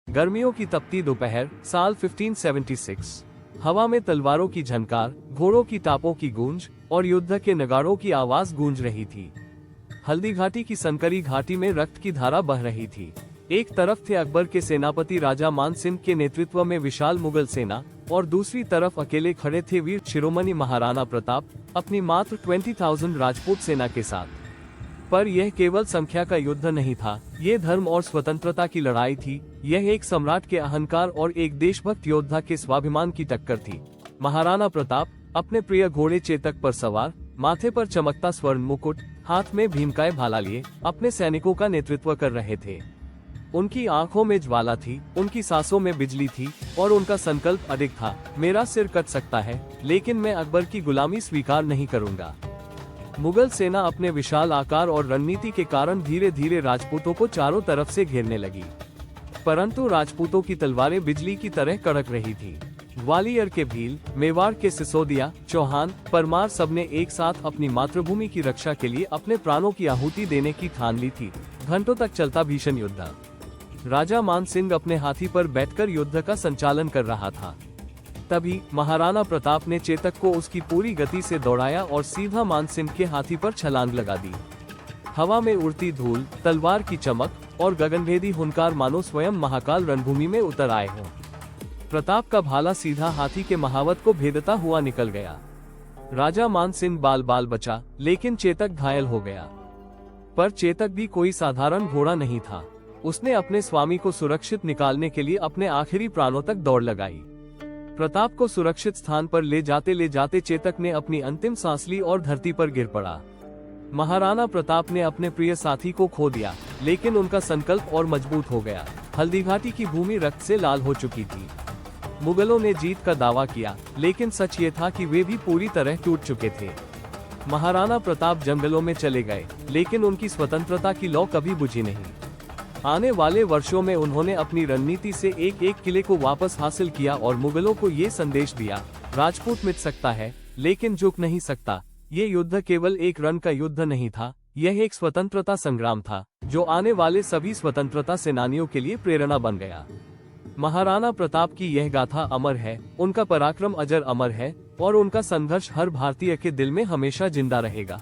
गर्मियों की तपती दोपहर, साल 1576। हवा में तलवारों की झनकार, घोड़ों की टापों की गूंज और युद्ध के नगाड़ों की आवाज गूंज रही थी। हल्दी घाटी की संकरी घाटी में रक्त की धारा बह रही थी। एक तरफ थे अकबर के सेनापति राजा मान सिंह के नेतृत्व में विशाल मुगल सेना, और दूसरी तरफ अकेले खड़े थे वीर शिरोमणि महाराणा प्रताप अपनी मात्र 20,000 राजपूत सेना के साथ। पर यह केवल संख्या का युद्ध नहीं था, ये धर्म और स्वतंत्रता की लड़ाई थी। यह एक सम्राट के अहंकार और एक देशभक्त योद्धा के स्वाभिमान की टक्कर थी। महाराणा प्रताप अपने प्रिय घोड़े चेतक पर सवार, माथे पर चमकता स्वर्ण मुकुट, हाथ में भीमकाय भाला लिए अपने सैनिकों का नेतृत्व कर रहे थे। उनकी आंखों में ज्वाला थी, उनकी सांसों में बिजली थी और उनका संकल्प अडिग था, मेरा सिर कट सकता है लेकिन मैं अकबर की गुलामी स्वीकार नहीं करूंगा। मुगल सेना अपने विशाल आकार और रणनीति के कारण धीरे धीरे राजपूतों को चारों तरफ से घेरने लगी, परंतु राजपूतों की तलवारें बिजली की तरह कड़क रही थी। ग्वालियर के भील, मेवाड़ के सिसोदिया, चौहान, परमार सबने एक साथ अपनी मातृभूमि की रक्षा के लिए अपने प्राणों की आहुति देने की ठान ली थी। घंटों तक चलता भीषण युद्ध। राजा मान सिंह अपने हाथी पर बैठकर युद्ध का संचालन कर रहा था। तभी महाराणा प्रताप ने चेतक को उसकी पूरी गति से दौड़ाया और सीधा मान सिंह के हाथी पर छलांग लगा दी। हवा में उड़ती धूल, तलवार की चमक और गगनभेदी हुंकार मानो स्वयं महाकाल रणभूमि में उतर आए हों। प्रताप का भाला सीधा हाथी के महावत को भेदता हुआ निकल गया। राजा मान सिंह बाल बाल बचा, लेकिन चेतक घायल हो गया। पर चेतक भी कोई साधारण घोड़ा नहीं था। उसने अपने स्वामी को सुरक्षित निकालने के लिए अपने आखिरी प्राणों तक दौड़ लगाई। प्रताप को सुरक्षित स्थान पर ले जाते चेतक ने अपनी अंतिम सांस ली और धरती पर गिर पड़ा। महाराणा प्रताप ने अपने प्रिय साथी को खो दिया, लेकिन उनका संकल्प और मजबूत हो गया। हल्दी घाटी की भूमि रक्त से लाल हो चुकी थी। मुगलों ने जीत का दावा किया, लेकिन सच ये था कि वे भी पूरी तरह टूट चुके थे। महाराणा प्रताप जंगलों में चले गए, लेकिन उनकी स्वतंत्रता की लौ कभी बुझी नहीं। आने वाले वर्षों में उन्होंने अपनी रणनीति से एक एक किले को वापस हासिल किया और मुगलों को ये संदेश दिया, राजपूत मिट सकता है लेकिन झुक नहीं सकता। ये युद्ध केवल एक रण का युद्ध नहीं था, यह एक स्वतंत्रता संग्राम था जो आने वाले सभी स्वतंत्रता सेनानियों के लिए प्रेरणा बन गया। महाराणा प्रताप की यह गाथा अमर है, उनका पराक्रम अजर अमर है और उनका संघर्ष हर भारतीय के दिल में हमेशा जिंदा रहेगा।